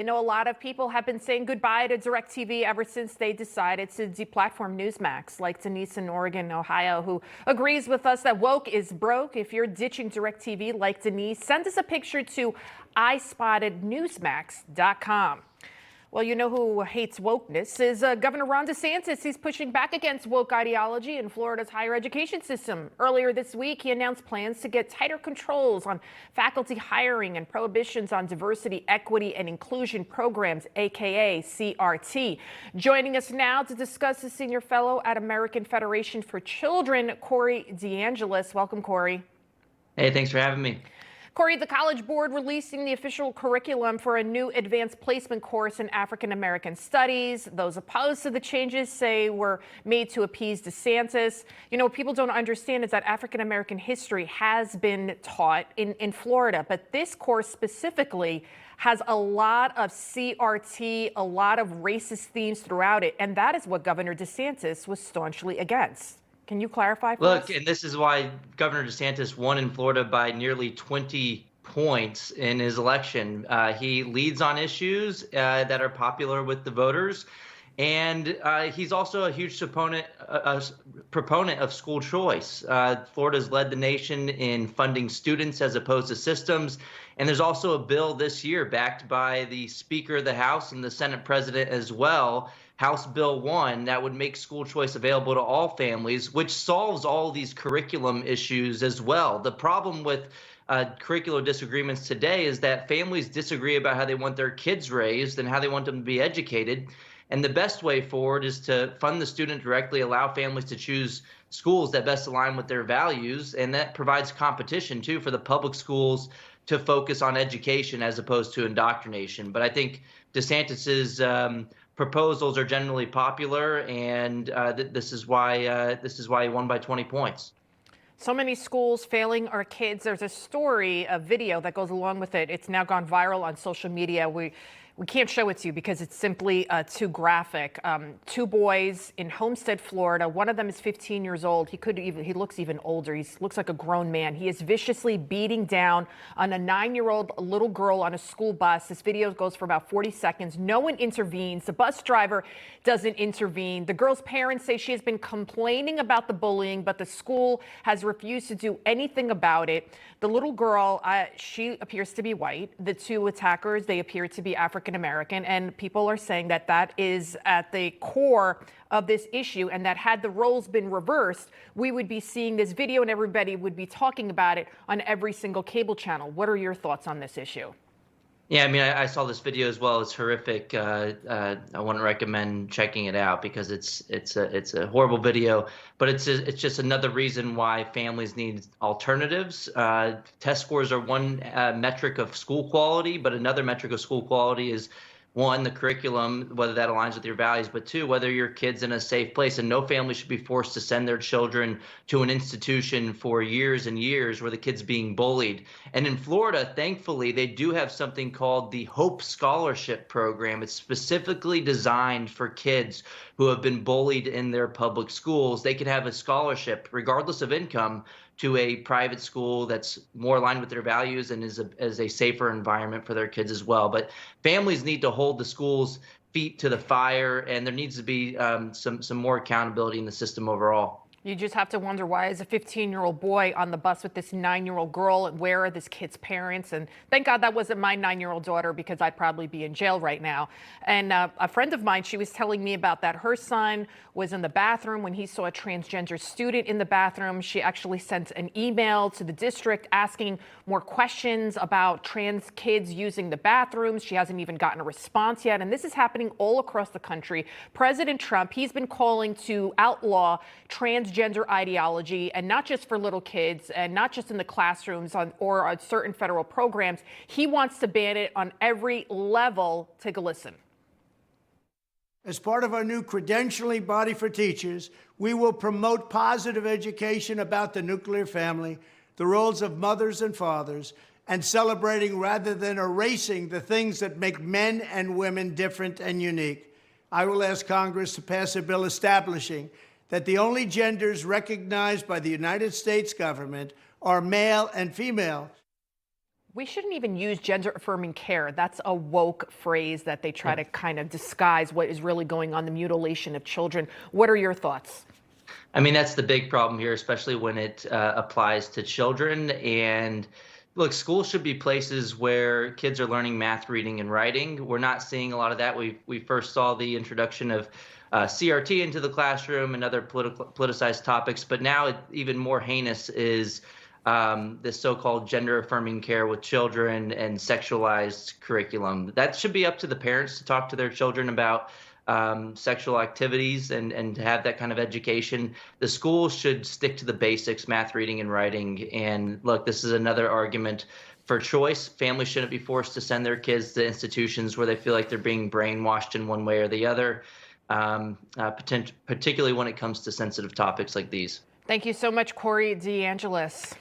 You know, a lot of people have been saying goodbye to DirecTV ever since they decided to deplatform Newsmax, like Denise in Oregon, Ohio, who agrees with us that woke is broke. If you're ditching DirecTV like Denise, send us a picture to iSpottedNewsmax.com. Well, you know who hates wokeness is Governor Ron DeSantis. He's pushing back against woke ideology in Florida's higher education system. Earlier this week, he announced plans to get tighter controls on faculty hiring and prohibitions on diversity, equity, and inclusion programs, aka CRT. Joining us now to discuss is senior fellow at American Federation for Children, Corey DeAngelis. Welcome, Corey. Hey, thanks for having me. Corey, the College Board releasing the official curriculum for a new advanced placement course in African American studies. Those opposed to the changes say were made to appease DeSantis. You know, what people don't understand is that African American history has been taught in Florida, but this course specifically has a lot of CRT, a lot of racist themes throughout it, and that is what Governor DeSantis was staunchly against. Can you clarify for us? Look, and this is why Governor DeSantis won in Florida by nearly 20 points in his election. He leads on issues that are popular with the voters, and he's also a huge proponent of school choice. Florida's led the nation in funding students as opposed to systems, and there's also a bill this year backed by the Speaker of the House and the Senate President as well, House Bill 1, that would make school choice available to all families, which solves all these curriculum issues as well. The problem with curricular disagreements today is that families disagree about how they want their kids raised and how they want them to be educated. And the best way forward is to fund the student directly, allow families to choose schools that best align with their values, and that provides competition, too, for the public schools to focus on education as opposed to indoctrination. But I think DeSantis's proposals are generally popular, and this is why he won by 20 points. So many schools failing our kids. There's a story, a video that goes along with it. It's now gone viral on social media. We can't show it to you because it's simply too graphic. Two boys in Homestead, Florida. One of them is 15 years old. He looks even older. He looks like a grown man. He is viciously beating down on a 9-year-old little girl on a school bus. This video goes for about 40 seconds. No one intervenes. The bus driver doesn't intervene. The girl's parents say she has been complaining about the bullying, but the school has refused to do anything about it. The little girl, she appears to be white. The two attackers, they appear to be African American, and people are saying that that is at the core of this issue, and that had the roles been reversed, we would be seeing this video and everybody would be talking about it on every single cable channel. What are your thoughts on this issue? Yeah, I mean, I saw this video as well. It's horrific. I wouldn't recommend checking it out because it's a horrible video. But it's just another reason why families need alternatives. Test scores are one metric of school quality, but another metric of school quality is, one, the curriculum, whether that aligns with your values, but two, whether your kid's in a safe place. And no family should be forced to send their children to an institution for years and years where the kid's being bullied. And in Florida, thankfully, they do have something called the Hope Scholarship Program. It's specifically designed for kids who have been bullied in their public schools. They can have a scholarship, regardless of income, to a private school that's more aligned with their values and is a safer environment for their kids as well. But families need to hold the schools' feet to the fire, and there needs to be some more accountability in the system overall. You just have to wonder, why is a 15-year-old boy on the bus with this 9-year-old girl, and where are this kid's parents? And thank God that wasn't my 9-year-old daughter, because I'd probably be in jail right now. And a friend of mine, she was telling me about that. Her son was in the bathroom when he saw a transgender student in the bathroom. She actually sent an email to the district asking more questions about trans kids using the bathrooms. She hasn't even gotten a response yet. And this is happening all across the country. President Trump, he's been calling to outlaw transgender ideology, and not just for little kids and not just in the classrooms or on certain federal programs. He wants to ban it on every level. Take a listen. As part of our new credentialing body for teachers, we will promote positive education about the nuclear family, the roles of mothers and fathers, and celebrating rather than erasing the things that make men and women different and unique. I will ask Congress to pass a bill establishing that the only genders recognized by the United States government are male and female. We shouldn't even use gender-affirming care. That's a woke phrase that they try to kind of disguise what is really going on, the mutilation of children. What are your thoughts? I mean, that's the big problem here, especially when it applies to children. And look, schools should be places where kids are learning math, reading, and writing. We're not seeing a lot of that. We first saw the introduction of CRT into the classroom and other politicized topics, but now even more heinous is this so-called gender-affirming care with children and sexualized curriculum. That should be up to the parents to talk to their children about sexual activities and to have that kind of education. The schools should stick to the basics, math, reading, and writing. And look, this is another argument for choice. Families shouldn't be forced to send their kids to institutions where they feel like they're being brainwashed in one way or the other, particularly when it comes to sensitive topics like these. Thank you so much, Corey DeAngelis.